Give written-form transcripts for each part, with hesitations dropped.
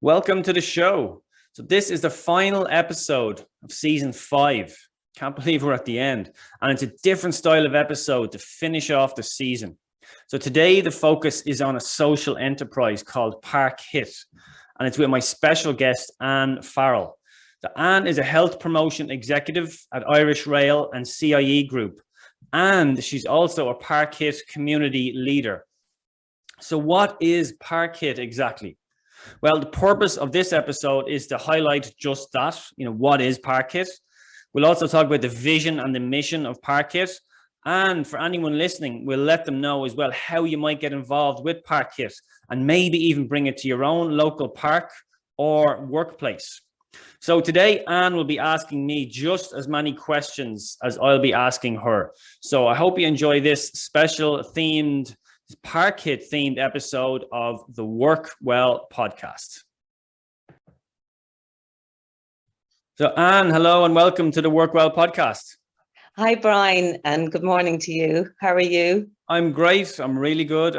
Welcome to the show. So this is the final episode of season 5. Can't believe we're at the end. And it's a different style of episode to finish off the season. So today the focus is on a social enterprise called parkHIIT. And it's with my special guest, Anne Farrell. So Anne is a health promotion executive at Irish Rail and CIE Group. And she's also a parkHIIT community leader. So what is parkHIIT exactly? Well, the purpose of this episode is to highlight just that, what is parkHIIT? We'll also talk about the vision and the mission of parkHIIT. And for anyone listening, we'll let them know as well how you might get involved with parkHIIT and maybe even bring it to your own local park or workplace. So today, Anne will be asking me just as many questions as I'll be asking her. So I hope you enjoy this special parkHIIT themed episode of the Work Well podcast. So Anne, hello and welcome to the Work Well podcast. Hi, Brian, and good morning to you. How are you? I'm great. I'm really good.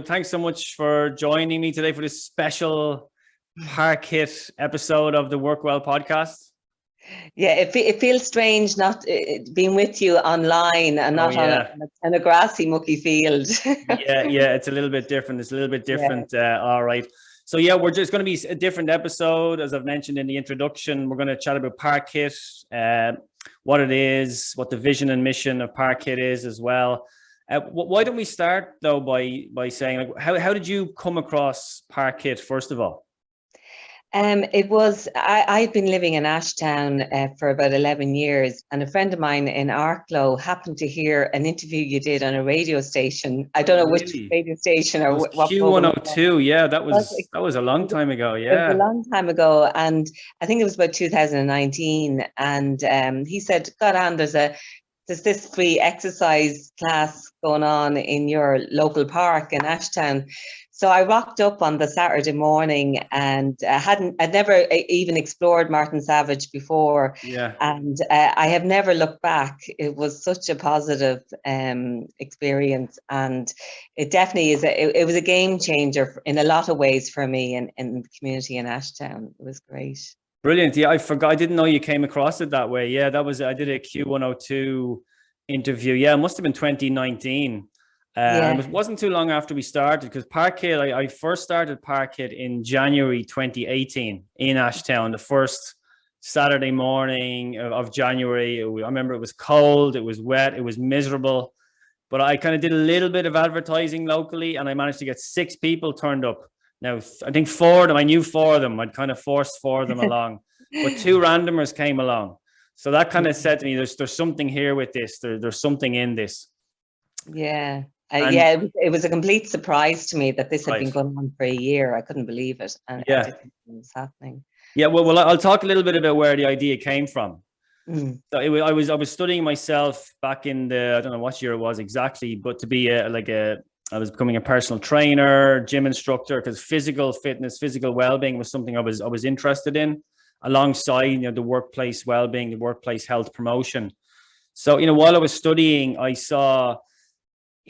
Thanks so much for joining me today for this special parkHIIT episode of the Work Well podcast. Yeah, it feels strange not being with you online and not on a grassy, mucky field. yeah, it's a little bit different. All right. So yeah, we're just going to be a different episode. As I've mentioned in the introduction, we're going to chat about parkHIIT, what it is, what the vision and mission of parkHIIT is as well. Why don't we start though by saying, how did you come across parkHIIT first of all? I've been living in Ashtown for about 11 years, and a friend of mine in Arklow happened to hear an interview you did on a radio station. I don't know which radio station or what. Q102. Yeah, that was a long time ago. Yeah, it was a long time ago, and I think it was about 2019. And he said, "God, Anne, there's this free exercise class going on in your local park in Ashtown." So I rocked up on the Saturday morning and I'd never even explored Martin Savage before. Yeah. And I have never looked back. It was such a positive experience, and it definitely is. It was a game changer in a lot of ways for me in the community in Ashtown. It was great. Brilliant. Yeah, I forgot. I didn't know you came across it that way. Yeah, I did a Q102 interview. Yeah, it must have been 2019. It wasn't too long after we started, because parkHIIT, I first started parkHIIT in January 2018 in Ashtown, the first Saturday morning of January. I remember it was cold, it was wet, it was miserable, but I kind of did a little bit of advertising locally and I managed to get 6 people turned up. Now, I think 4 of them, I knew 4 of them, I'd kind of forced 4 of them along, but 2 randomers came along. So that kind of said to me, there's something here with this, there's something in this. Yeah. It was a complete surprise to me that this had been going on for a year. I couldn't believe it. And I didn't think it was happening. Yeah, well, I'll talk a little bit about where the idea came from. So I was studying myself back in I don't know what year it was exactly, but to be I was becoming a personal trainer, gym instructor, because physical fitness, physical well-being was something I was interested in, alongside the workplace well-being, the workplace health promotion. So while I was studying, I saw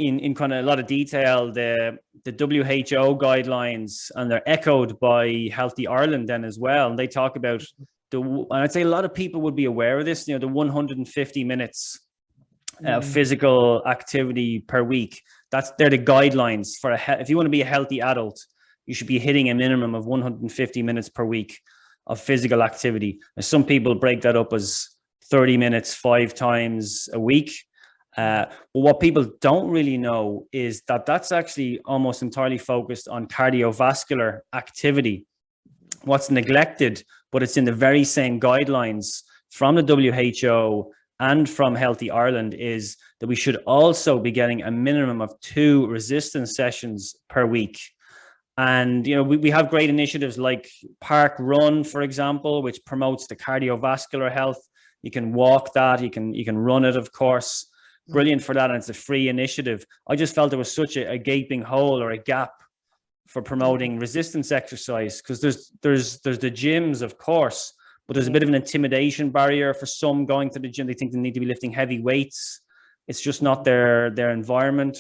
in kind of a lot of detail the WHO guidelines, and they're echoed by Healthy Ireland then as well. And they talk about and I'd say a lot of people would be aware of this, the 150 minutes of physical activity per week. They're the guidelines for if you want to be a healthy adult, you should be hitting a minimum of 150 minutes per week of physical activity. And some people break that up as 30 minutes 5 times a week. But what people don't really know is that that's actually almost entirely focused on cardiovascular activity. What's neglected, but it's in the very same guidelines from the WHO and from Healthy Ireland, is that we should also be getting a minimum of 2 resistance sessions per week. And, we have great initiatives like Park Run, for example, which promotes the cardiovascular health. You can walk that, you can run it, of course. Brilliant for that, and it's a free initiative. I just felt there was such a gaping hole or a gap for promoting resistance exercise, because there's the gyms, of course, but there's a bit of an intimidation barrier for some going to the gym. They think they need to be lifting heavy weights. It's just not their environment.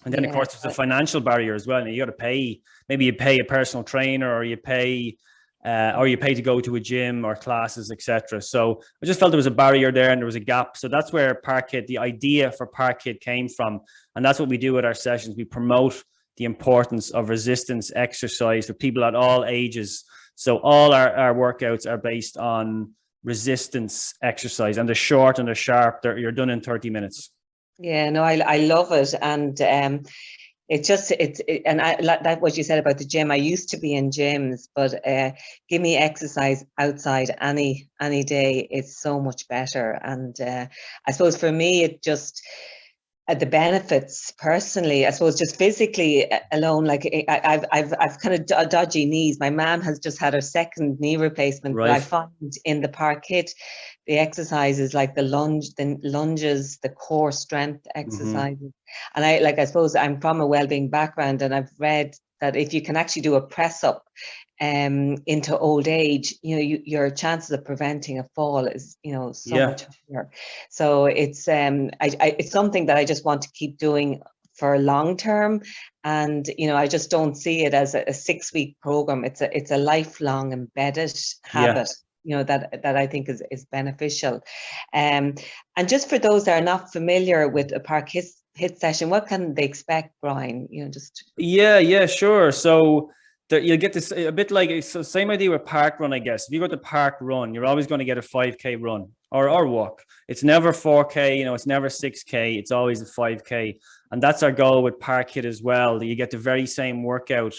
And then, of course, there's a financial barrier as well. And you got to pay maybe you pay a personal trainer, or you pay to go to a gym or classes, etc. So I just felt there was a barrier there and there was a gap. So that's where parkHIIT, the idea for parkHIIT came from. And that's what we do with our sessions. We promote the importance of resistance exercise for people at all ages. So all our workouts are based on resistance exercise, and they're short and they're sharp. You're done in 30 minutes. Yeah, no, I love it. And and I like that what you said about the gym. I used to be in gyms, but give me exercise outside any day. It's so much better. And I suppose for me, it just the benefits personally, I suppose, just physically alone. Like I've kind of dodgy knees. My mom has just had her second knee replacement. Right. But I find in the parkHIIT, the exercises like the lunges, the core strength exercises, and I suppose I'm from a wellbeing background, and I've read that if you can actually do a press up into old age, your chances of preventing a fall is, so much higher. So it's it's something that I just want to keep doing for long term, and I just don't see it as a 6-week program. It's a lifelong embedded habit. That I think is beneficial. And just for those that are not familiar with a parkHIIT session, what can they expect, Brian? Yeah, sure. So you'll get this a bit like, so same idea with park run, I guess. If you go to park run, you're always going to get a 5K run or walk. It's never 4K, it's never 6K. It's always a 5K. And that's our goal with parkHIIT as well. You get the very same workout,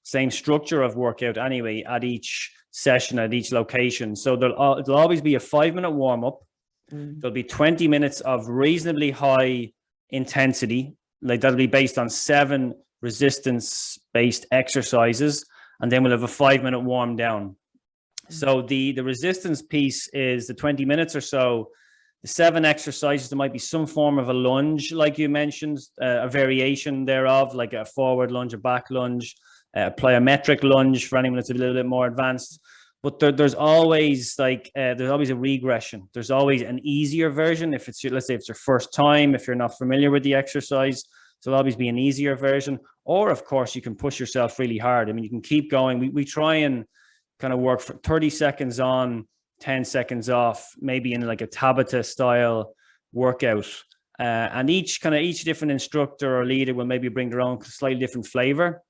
same structure of workout anyway at each session, at each location. So there'll always be a 5-minute warm-up. There'll be 20 minutes of reasonably high intensity. Like that'll be based on 7 resistance-based exercises, and then we'll have a 5-minute warm down. So the resistance piece is the 20 minutes or so. The 7 exercises, there might be some form of a lunge, like you mentioned, a variation thereof, like a forward lunge, a back lunge, a plyometric lunge for anyone that's a little bit more advanced. But there's always there's always a regression. There's always an easier version. If it's let's say it's your first time, if you're not familiar with the exercise, so there'll always be an easier version. Or of course, you can push yourself really hard. I mean, you can keep going. We try and kind of work for 30 seconds on, 10 seconds off, maybe in like a Tabata style workout. And each different instructor or leader will maybe bring their own slightly different flavor.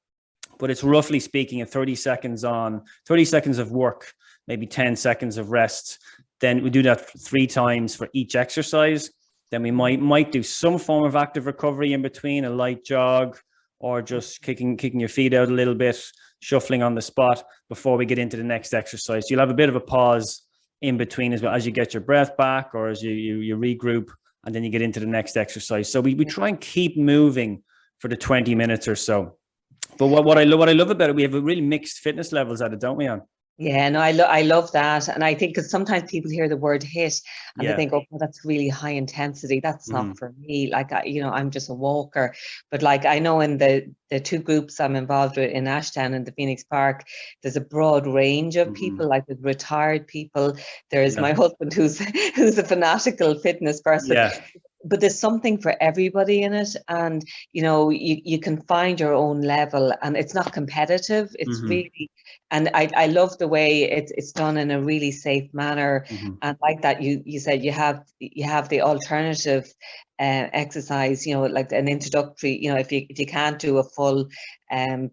But it's roughly speaking a 30 seconds on, 30 seconds of work, maybe 10 seconds of rest. Then we do that 3 times for each exercise. Then we might do some form of active recovery in between, a light jog, or just kicking your feet out a little bit, shuffling on the spot before we get into the next exercise. You'll have a bit of a pause in between as well, as you get your breath back or as you regroup, and then you get into the next exercise. So we try and keep moving for the 20 minutes or so. But what I love about it, we have a really mixed fitness levels at it, don't we, Anne? Yeah, no, I love that. And I think because sometimes people hear the word HIIT and they think, oh, well, that's really high intensity. That's not for me. Like, I'm just a walker. But like, I know in the 2 groups I'm involved with in Ashtown and the Phoenix Park, there's a broad range of people, like with retired people. There's my husband who's a fanatical fitness person. Yeah. But there's something for everybody in it, and you can find your own level, and it's not competitive. It's really, and I love the way it's done in a really safe manner. And like that, you said you have the alternative exercise, like an introductory. If you can't do a full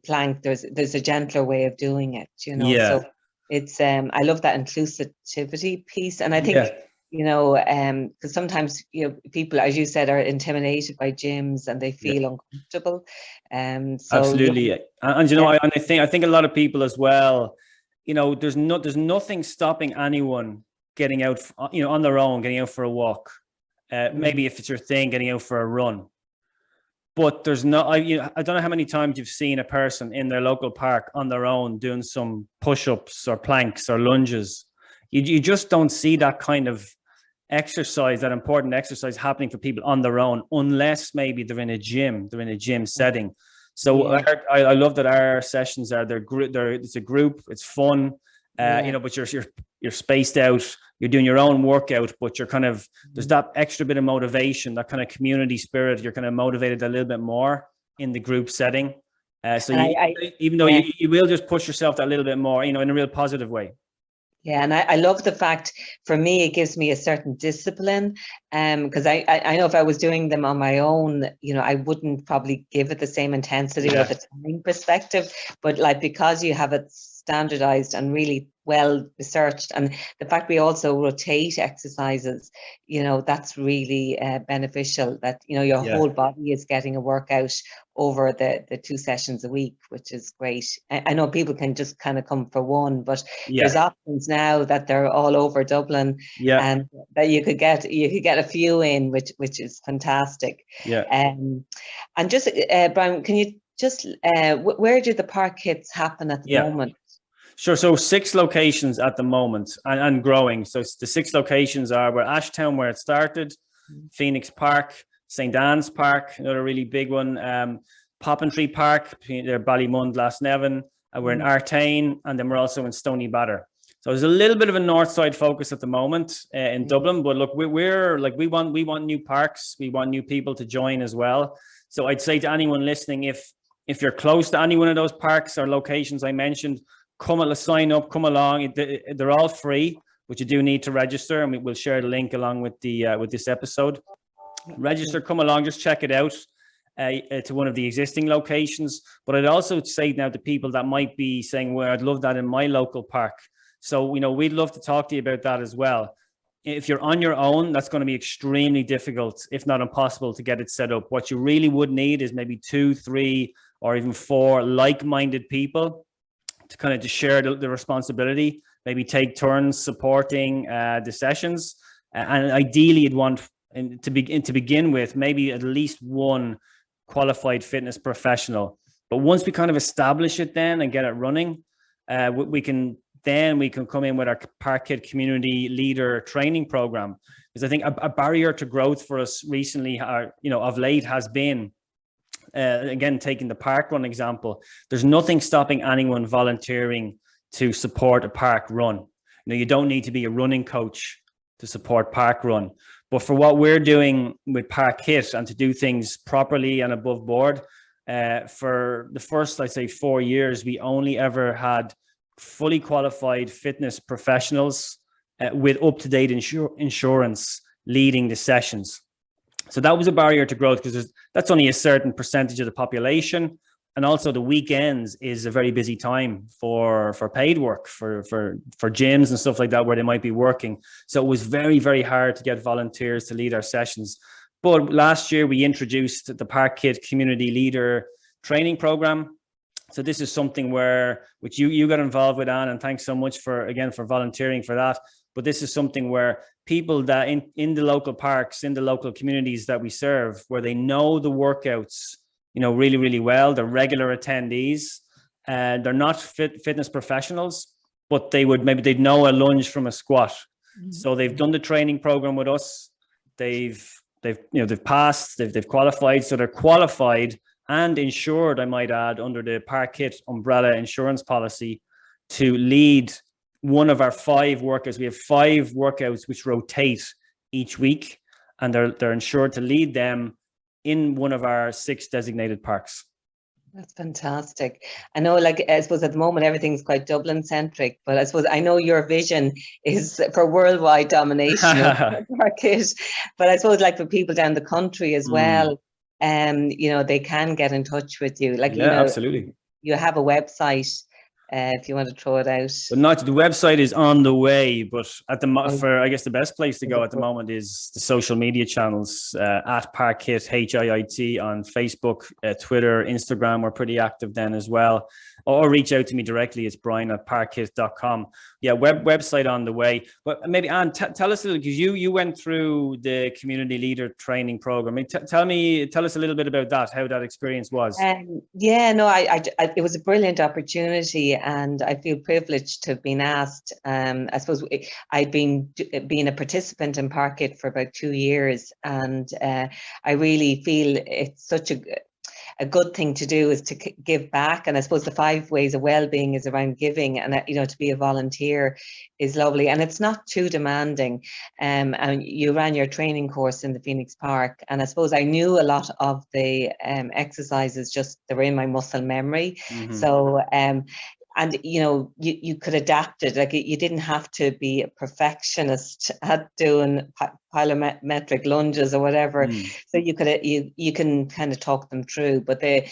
plank, there's a gentler way of doing it. So it's I love that inclusivity piece, and I think. Because sometimes people, as you said, are intimidated by gyms and they feel uncomfortable. So absolutely, and I think a lot of people as well. There's nothing stopping anyone getting out, on their own, getting out for a walk. Maybe if it's your thing, getting out for a run. But there's no, I don't know how many times you've seen a person in their local park on their own doing some push-ups or planks or lunges. You just don't see that kind of exercise, that important exercise happening for people on their own, unless maybe they're in a gym setting. So I love that our sessions it's a group, it's fun, but you're spaced out, you're doing your own workout, but you're kind of, there's that extra bit of motivation, that kind of community spirit. You're kind of motivated a little bit more in the group setting. So even though you will just push yourself that little bit more, in a real positive way. Yeah, and I love the fact, for me, it gives me a certain discipline, because I know if I was doing them on my own, I wouldn't probably give it the same intensity of a time perspective, but like, because you have it standardized and really well researched, and the fact we also rotate exercises, that's really beneficial, that your whole body is getting a workout over the 2 sessions a week, which is great. I know people can just kind of come for one, but there's options now that they're all over Dublin, and that you could get a few in, which is fantastic. And just Brian, can you just where do the parkHIITs happen at the moment? Sure. So 6 locations at the moment, and growing. So the 6 locations are Ashtown, where it started, Phoenix Park, St. Anne's Park, another really big one, Poppintree Park, Ballymund, Glasnevin, and we're in Artane, and then we're also in Stony Batter. So there's a little bit of a north side focus at the moment in Dublin, but look, we're like, we want new parks, we want new people to join as well. So I'd say to anyone listening, if you're close to any one of those parks or locations I mentioned, sign up, come along. They're all free, but you do need to register, and we'll share the link along with with this episode. Register, come along, just check it out to one of the existing locations. But I'd also say now to people that might be saying, well, I'd love that in my local park. So, we'd love to talk to you about that as well. If you're on your own, that's going to be extremely difficult, if not impossible, to get it set up. What you really would need is maybe 2, 3, or even 4 like-minded people to kind of just share the responsibility, maybe take turns supporting the sessions. And ideally, you'd want to begin with maybe at least one qualified fitness professional. But once we kind of establish it then and get it running, we can come in with our parkHIIT community leader training program. Because I think a barrier to growth for us recently, of late, has been, again, taking the park run example, there's nothing stopping anyone volunteering to support a park run. You don't need to be a running coach to support park run. But for what we're doing with parkHIIT, and to do things properly and above board, for the first, I'd say, 4 years, we only ever had fully qualified fitness professionals with up-to-date insurance leading the sessions. So that was a barrier to growth, because that's only a certain percentage of the population. And also the weekends is a very busy time for paid work, for gyms and stuff like that, where they might be working. So it was very, very hard to get volunteers to lead our sessions. But last year we introduced the parkHIIT community leader training program. So this is something which you got involved with, Anne, and thanks so much for volunteering for that. But this is something where people that in the local parks, in the local communities that we serve, where they know the workouts, really, really well, they're regular attendees, and they're not fitness professionals, but they'd know a lunge from a squat. So they've done the training program with us. They've passed, they've qualified. So they're qualified and insured, I might add, under the parkHIIT umbrella insurance policy to lead one of our 5 workouts. We have 5 workouts which rotate each week, and they're insured to lead them in one of our 6 designated parks. That's fantastic. I know, I suppose at the moment everything's quite Dublin centric, but I suppose I know your vision is for worldwide domination of parkHIIT. But I suppose for people down the country as well, they can get in touch with you. Absolutely. You have a website. If you want to throw it out. But the website is on the way, but I guess the best place to go at the moment is the social media channels, at parkHIIT, HIIT, on Facebook, Twitter, Instagram. We're pretty active then as well. Or reach out to me directly. It's brian@parkHIIT.com. Yeah, website on the way. But maybe, Anne, tell us a little, because you went through the community leader training program. Tell us a little bit about that, how that experience was. It was a brilliant opportunity, and I feel privileged to have been asked. I suppose I'd been a participant in parkHIIT for about 2 years, and I really feel it's such a good thing to do is to give back. And I suppose the 5 ways of well-being is around giving, and to be a volunteer is lovely, and it's not too demanding. And you ran your training course in the Phoenix Park, and I suppose I knew a lot of the exercises, just they were in my muscle memory. So and you could adapt it. Like, you didn't have to be a perfectionist at doing plyometric lunges or whatever. So you can kind of talk them through. But the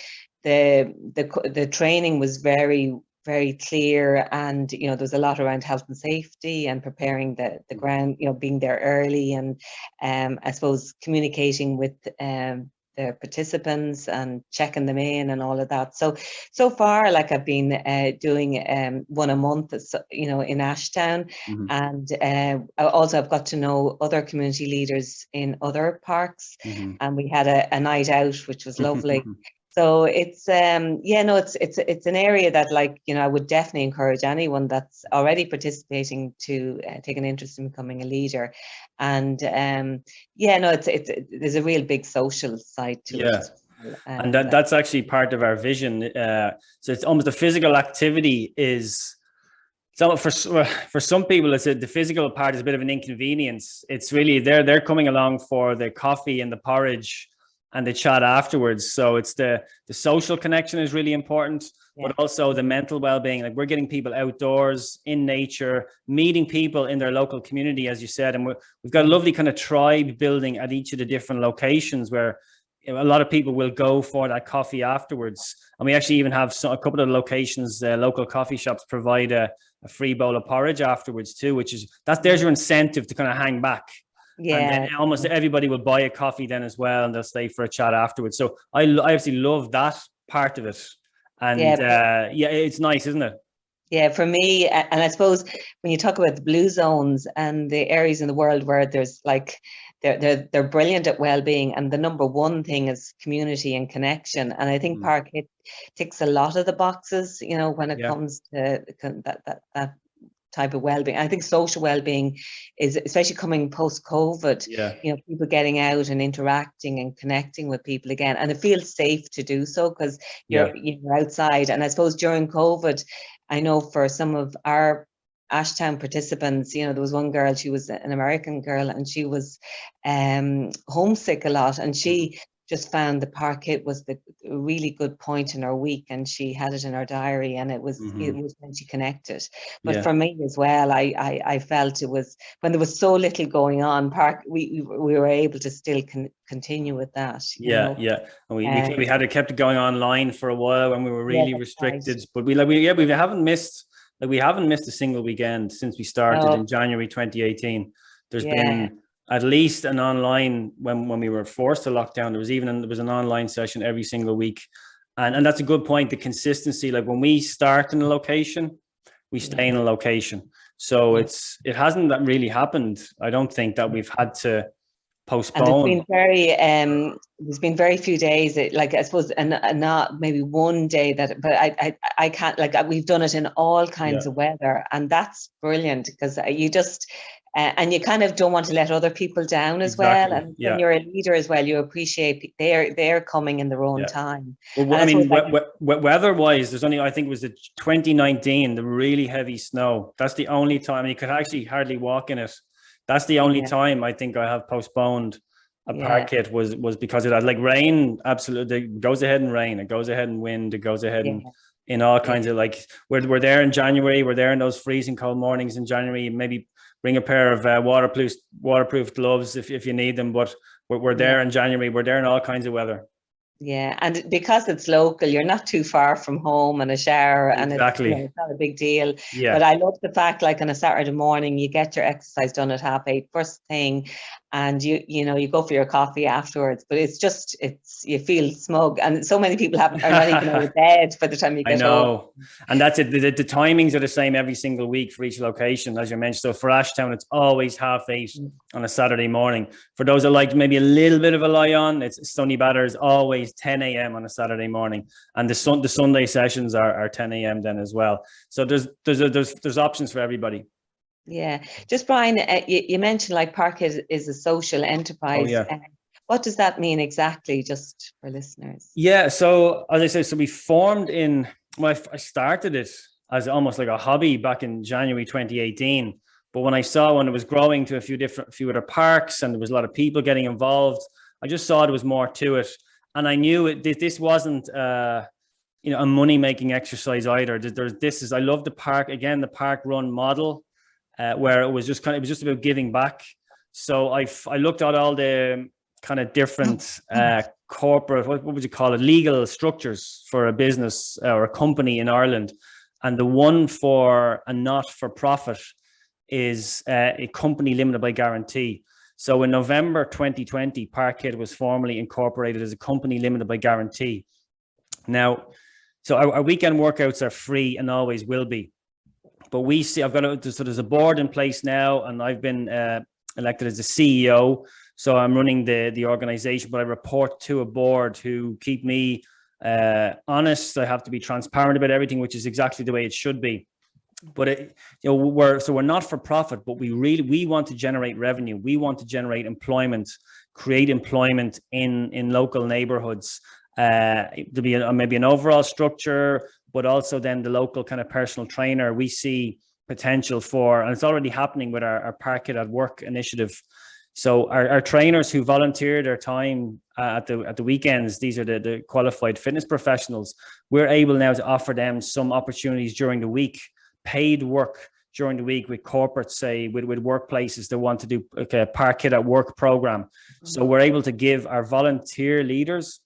training was very, very clear, and there was a lot around health and safety and preparing the ground, being there early, and I suppose communicating with the participants and checking them in and all of that. So far, like, I've been doing one a month, in Ashtown, and also I've got to know other community leaders in other parks, and we had a night out, which was lovely. So it's it's an area that, like, I would definitely encourage anyone that's already participating to take an interest in becoming a leader. And there's a real big social side to it. And that's actually part of our vision. So it's almost the physical activity is. So for some people, the physical part is a bit of an inconvenience. It's really they're coming along for the coffee and the porridge and the chat afterwards. So it's the social connection is really important, but also the mental well-being. Like, we're getting people outdoors in nature, meeting people in their local community, as you said. And we've got a lovely kind of tribe building at each of the different locations where a lot of people will go for that coffee afterwards. And we actually even have a couple of locations, local coffee shops provide a free bowl of porridge afterwards too, there's your incentive to kind of hang back. And then almost everybody will buy a coffee then as well, and they'll stay for a chat afterwards. So I obviously love that part of it. And it's nice, isn't it? Yeah, for me, and I suppose when you talk about the blue zones and the areas in the world where there's like, they're brilliant at well-being, and the number one thing is community and connection. And I think parkHIIT ticks a lot of the boxes, when it comes to that type of well-being. I think social well-being is, especially coming post-COVID, people getting out and interacting and connecting with people again, and it feels safe to do so because you're outside. And I suppose during COVID, I know for some of our Ashtown participants, there was one girl, she was an American girl, and she was homesick a lot, and she just found the parkHIIT was the really good point in her week, and she had it in her diary, and it was when she connected. But for me as well, I felt it was when there was so little going on, we were able to still continue with that. And we had it kept it going online for a while when we were really restricted, right. But we haven't missed. Like, we haven't missed a single weekend since we started in January 2018. There's been at least an online, when we were forced to lock down, there was an online session every single week. And that's a good point, the consistency. Like, when we start in a location, we stay in a location. So it hasn't really happened. I don't think that we've had to postpone. And there's been very few days, like, I suppose, and not maybe one day but I can't, like, we've done it in all kinds of weather, and that's brilliant, because you just and you kind of don't want to let other people down as well. And when you're a leader as well, you appreciate they're coming in their own time. Well, I mean, weather-wise, there's only, I think it was the 2019, the really heavy snow. That's the only time you could actually hardly walk in it. That's the only time I think I have postponed a parkHIIT was because it had, like, rain. Absolutely, it goes ahead and rain. It goes ahead and wind. It goes ahead and in all kinds of, like, we're there in January. We're there in those freezing cold mornings in January. Maybe bring a pair of waterproof gloves if you need them. But we're there in January. We're there in all kinds of weather. Yeah, and because it's local, you're not too far from home, and a shower, and it's not a big deal. But I love the fact, like, on a Saturday morning, you get your exercise done at 8:30 first thing, and you go for your coffee afterwards. But you feel smug, and so many people are not even out of bed by the time you get home. And that's it. The timings are the same every single week for each location, as you mentioned. So for Ashtown, it's always 8:30 on a Saturday morning. For those that like maybe a little bit of a lie on, it's Sunny Batter is always 10 a.m. on a Saturday morning, and the Sunday sessions are 10 a.m. then as well. So there's options for everybody. Yeah, just Brian, you mentioned, like, parkHIIT is a social enterprise. what does that mean exactly, just for listeners? Yeah. So as I said, so we formed I started it as almost like a hobby back in January 2018. But when it was growing to a few other parks and there was a lot of people getting involved, I just saw there was more to it. And I knew this wasn't, a money-making exercise either. I love the park, again, the park run model, where it was just about giving back. So I looked at all the kind of different corporate, what would you call it, legal structures for a business or a company in Ireland. And the one for a not-for-profit is a company limited by guarantee. So in November 2020, parkHIIT was formally incorporated as a company limited by guarantee. Now, so our weekend workouts are free and always will be. But there's a board in place now, and I've been elected as the CEO. So I'm running the organization, but I report to a board who keep me honest. I have to be transparent about everything, which is exactly the way it should be. But we're not for profit, but we want to generate revenue. We want to generate employment, create employment in local neighborhoods. There'll be maybe an overall structure, but also then the local kind of personal trainer. We see potential for, and it's already happening with our parkHIIT at Work initiative. So our trainers who volunteer their time at the weekends, these are the qualified fitness professionals. We're able now to offer them some opportunities during the week, paid work during the week with corporates, say with workplaces that want to do like a parkHIIT at Work program. So we're able to give our volunteer leaders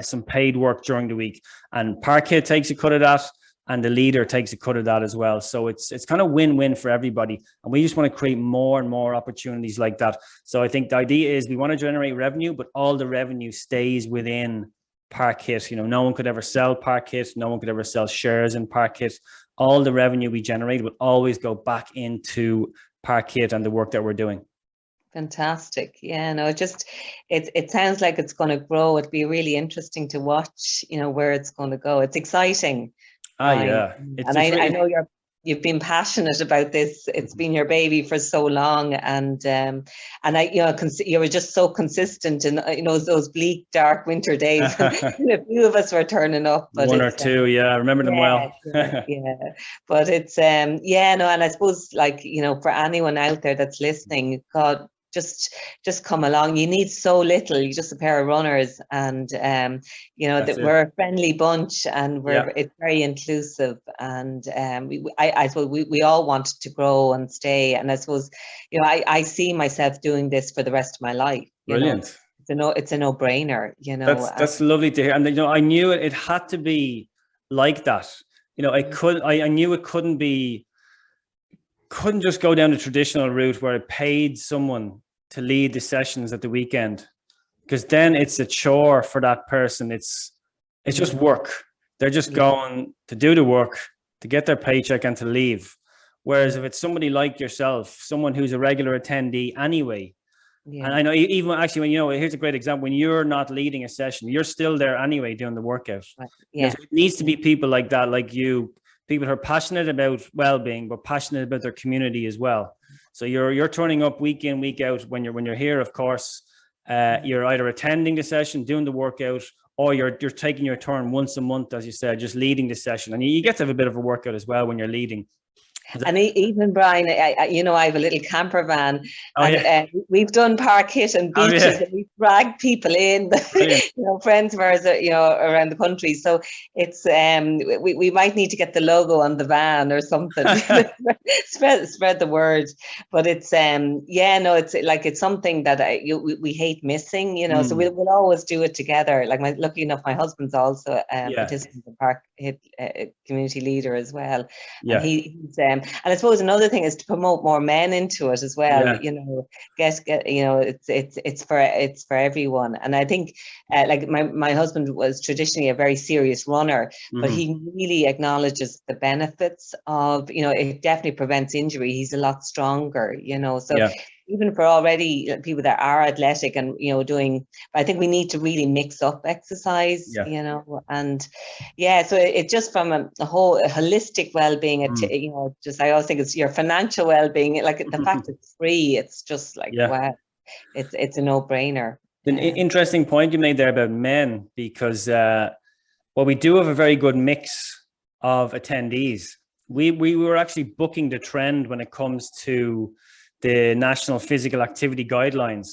some paid work during the week, and parkHIIT takes a cut of that, and the leader takes a cut of that as well. So it's kind of win-win for everybody, and we just want to create more and more opportunities like that. So I think the idea is we want to generate revenue, but all the revenue stays within parkHIIT. No one could ever sell parkHIIT, no one could ever sell shares in parkHIIT. All the revenue we generate will always go back into parkHIIT and the work that we're doing. Fantastic. Yeah, no, it sounds like it's going to grow. It'd be really interesting to watch, where it's going to go. It's exciting. Yeah. I know you've been passionate about this. It's been your baby for so long, and you were just so consistent in those bleak, dark winter days. A few of us were turning up, but one or two, I remember them well. Yeah, but it's and I suppose for anyone out there that's listening, God, just come along. You need so little. You just a pair of runners, and we're a friendly bunch, and it's very inclusive, and I suppose we all want to grow and stay, and I suppose I see myself doing this for the rest of my life. Brilliant. It's a no-brainer. That's lovely to hear, and I knew it had to be like that. I knew it couldn't just go down the traditional route where it paid someone to lead the sessions at the weekend, because then it's a chore for that person. It's just work. They're just going to do the work, to get their paycheck and to leave. Whereas if it's somebody like yourself, someone who's a regular attendee anyway, and I know even actually here's a great example, when you're not leading a session, you're still there anyway doing the workout. It needs to be people like that, like you, people who are passionate about well-being, but passionate about their community as well. So you're turning up week in, week out. When you're here, of course, you're either attending the session, doing the workout, or you're taking your turn once a month, as you said, just leading the session. And you get to have a bit of a workout as well when you're leading. And even Brian, I have a little camper van, we've done parkHIIT and beaches, and we've dragged people in, friends of ours, around the country. So it's we might need to get the logo on the van or something, spread the word. But it's it's something that we hate missing, So we'll always do it together. Like lucky enough, my husband's also participant in parkHIIT community leader as well, and he's and I suppose another thing is to promote more men into it as well. It's for everyone. And I think my husband was traditionally a very serious runner, but he really acknowledges the benefits of, it definitely prevents injury. He's a lot stronger, even for already people that are athletic and doing, I think we need to really mix up exercise, and so it's just from a whole holistic well-being. I always think it's your financial well-being, like the fact it's free. It's just wow, it's a no-brainer. An interesting point you made there about men, because well, we do have a very good mix of attendees. We were actually booking the trend when it comes to the National Physical Activity Guidelines,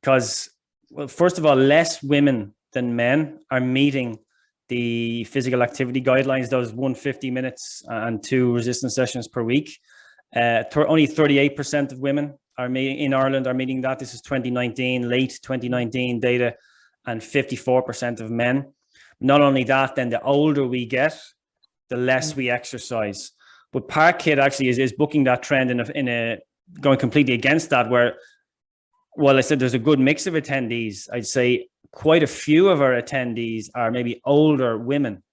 because, well, first of all, less women than men are meeting the physical activity guidelines, those 150 minutes and 2 resistance sessions per week. Only 38% of women in Ireland are meeting that. This is 2019, late 2019 data, and 54% of men. Not only that, then the older we get, the less we exercise. But parkHIIT actually is booking that trend in a going completely against that, where, well, I said there's a good mix of attendees. I'd say quite a few of our attendees are maybe older women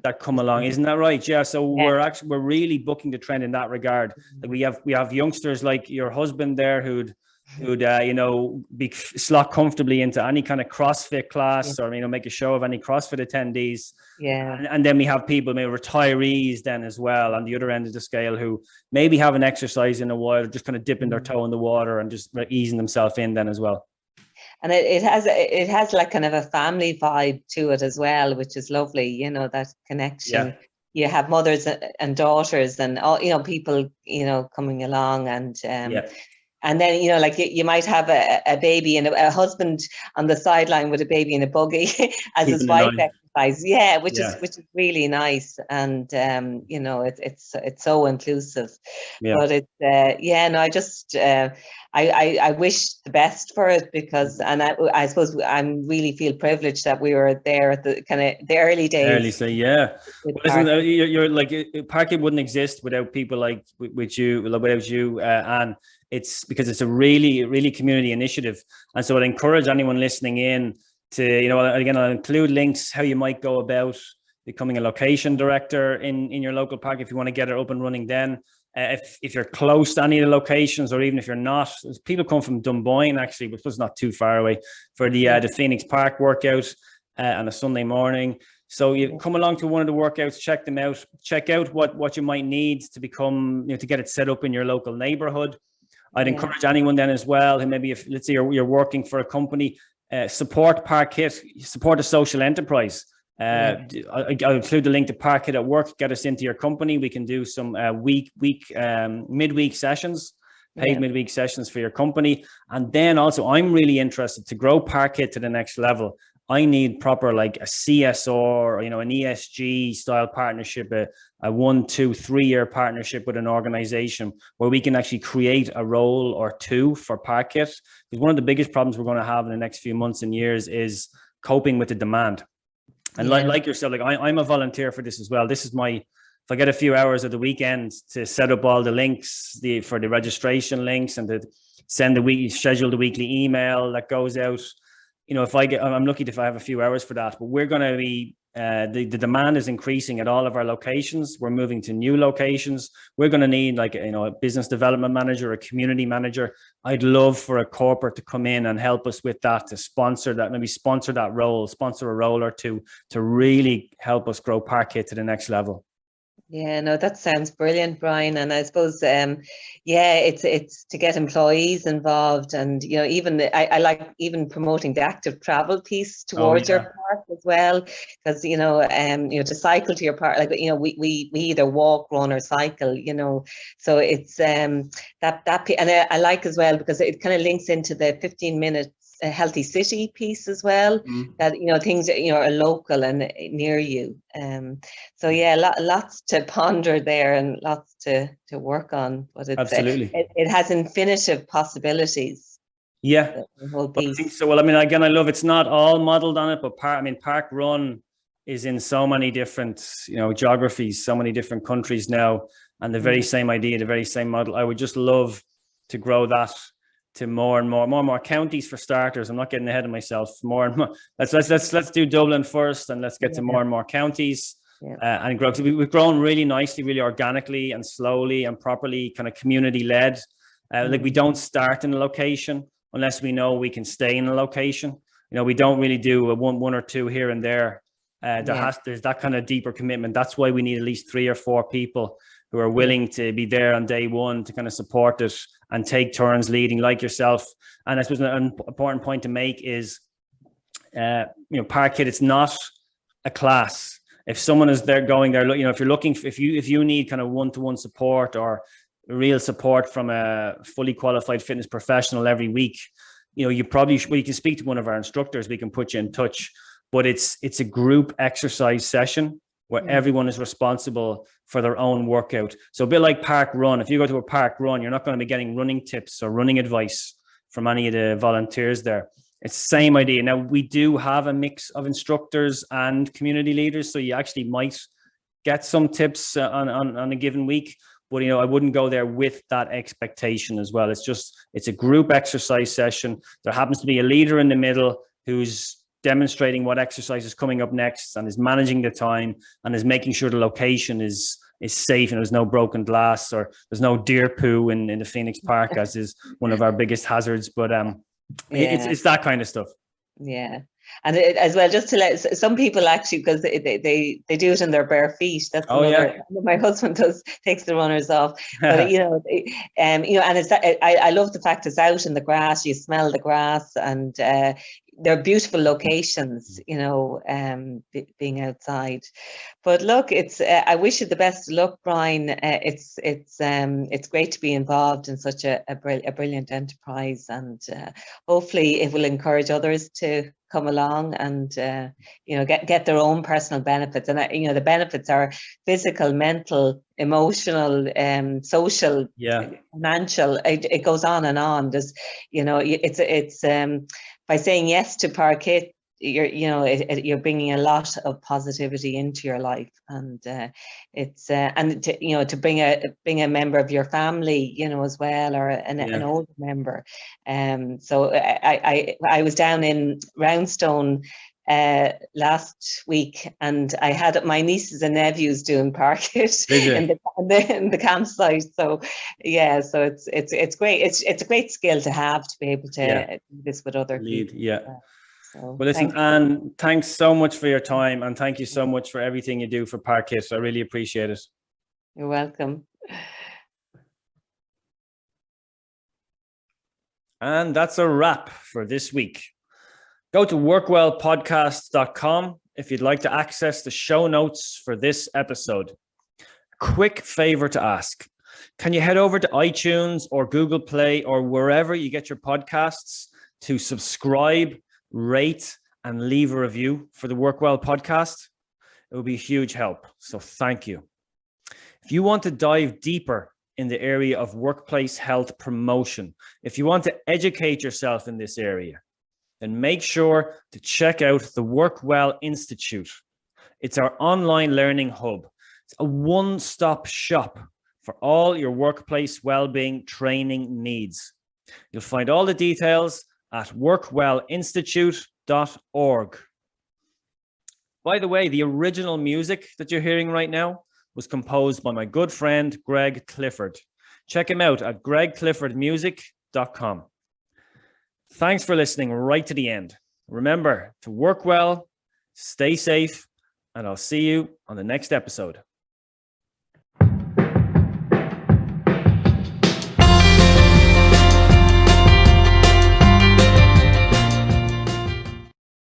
that come along. Isn't that right? Yeah. So we're really booking the trend in that regard. Like we have youngsters like your husband there who'd you know, be slot comfortably into any kind of CrossFit class, or, you know, make a show of any CrossFit attendees. And then we have people, maybe retirees then as well, on the other end of the scale, who maybe haven't exercised in a while, just kind of dipping their toe in the water and just easing themselves in then as well. And it has like kind of a family vibe to it as well, which is lovely, you know, that connection. You have mothers and daughters and all, you know, people, you know, coming along, and then, you know, like you might have a baby and a husband on the sideline with a baby in a buggy as his wife exercise. Which is really nice. And you know, it's so inclusive. But it's I just I wish the best for it, because, and I suppose I really feel privileged that we were there at the kind of the early days. Well, listen, you're like, parkHIIT wouldn't exist without people like without you, and it's because it's a really, really community initiative. And so I'd encourage anyone listening in to, you know, again, I'll include links how you might go about becoming a location director in your local park if you want to get it up and running then. If you're close to any of the locations, or even if you're not, people come from Dunboyne actually, which was not too far away, for the Phoenix Park workout on a Sunday morning. So you come along to one of the workouts, check them out, check out what you might need to become, you know, to get it set up in your local neighborhood. I'd encourage anyone then as well who maybe, if let's say you're working for a company, support parkHIIT, support a social enterprise. I'll include the link to parkHIIT at work. Get us into your company. We can do some midweek sessions, paid midweek sessions for your company. And then also, I'm really interested to grow parkHIIT to the next level. I need proper, like a CSR, or, you know, an ESG style partnership, a 1, 2, 3 year partnership with an organization where we can actually create a role or two for parkHIIT. Because one of the biggest problems we're going to have in the next few months and years is coping with the demand. And like yourself, like I'm a volunteer for this as well. This is if I get a few hours of the weekend to set up all the links, for the registration links, and to schedule the weekly email that goes out. You know, I'm lucky if I have a few hours for that, but we're going to be, the demand is increasing at all of our locations. We're moving to new locations. We're going to need, like, you know, a business development manager, a community manager. I'd love for a corporate to come in and help us with that, to sponsor that role, sponsor a role or two, to really help us grow parkHIIT to the next level. Yeah, no, that sounds brilliant, Brian. And I suppose, it's to get employees involved, and, you know, even I like even promoting the active travel piece towards your park as well, because, you know, to cycle to your park, like, you know, we either walk, run, or cycle, you know, so it's and I like as well, because it kind of links into the 15-minute a healthy city piece as well, that, you know, things that, you know, are local and near you. So lots to ponder there and lots to work on, but it's absolutely it has infinitive possibilities. The whole piece. I think so. Well, I mean, again, I love, it's not all modeled on it, but Park Run is in so many different, you know, geographies, so many different countries now, and the very same idea, the very same model. I would just love to grow that to more and more counties for starters. I'm not getting ahead of myself. More and more. Let's do Dublin first, and let's get to more and more counties and grow. So we've grown really nicely, really organically and slowly and properly, kind of community led. Like, we don't start in a location unless we know we can stay in a location. You know, we don't really do a one or two here and there. There's that kind of deeper commitment. That's why we need at least 3 or 4 people who are willing to be there on day one to kind of support it and take turns leading, like yourself. And I suppose an important point to make is, parkHIIT, it's not a class. If someone is there going there, if you're looking, if you need kind of one-to-one support or real support from a fully qualified fitness professional every week, you can speak to one of our instructors. We can put you in touch, but it's a group exercise session where everyone is responsible for their own workout. So a bit like park run. If you go to a park run, you're not going to be getting running tips or running advice from any of the volunteers there. It's the same idea. Now, we do have a mix of instructors and community leaders, so you actually might get some tips on a given week, but I wouldn't go there with that expectation as well. It's a group exercise session. There happens to be a leader in the middle who's demonstrating what exercise is coming up next and is managing the time and is making sure the location is safe and there's no broken glass or there's no deer poo in the Phoenix Park, as is one of our biggest hazards. But it's that kind of stuff. Yeah. And as well, just to let some people actually, because they do it in their bare feet. That's my husband takes the runners off. But and it's that, I love the fact it's out in the grass. You smell the grass, and they're beautiful locations. Being outside. But look, it's I wish you the best of luck, Brian. It's great to be involved in such a brilliant enterprise, and hopefully it will encourage others to come along and get their own personal benefits. And the benefits are physical, mental, emotional, social, financial. It goes on and on. There's it's by saying yes to parkHIIT, you're bringing a lot of positivity into your life, and to bring a member of your family, as well, or an older member. So I was down in Roundstone last week, and I had my nieces and nephews doing parkHIIT in the campsite. So so it's great. It's a great skill to have, to be able to do this with other people. Well, listen, Anne, thanks so much for your time, and thank you so much for everything you do for parkHIIT. I really appreciate it. You're welcome. And that's a wrap for this week. Go to workwellpodcast.com if you'd like to access the show notes for this episode. Quick favor to ask. Can you head over to iTunes or Google Play or wherever you get your podcasts to subscribe, rate, and leave a review for the Work Well podcast? It will be a huge help. So thank you. If you want to dive deeper in the area of workplace health promotion, if you want to educate yourself in this area, then make sure to check out the Work Well Institute. It's our online learning hub. It's a one-stop shop for all your workplace well-being training needs. You'll find all the details at workwellinstitute.org. By the way, the original music that you're hearing right now was composed by my good friend, Greg Clifford. Check him out at gregcliffordmusic.com. Thanks for listening right to the end. Remember to work well, stay safe, and I'll see you on the next episode.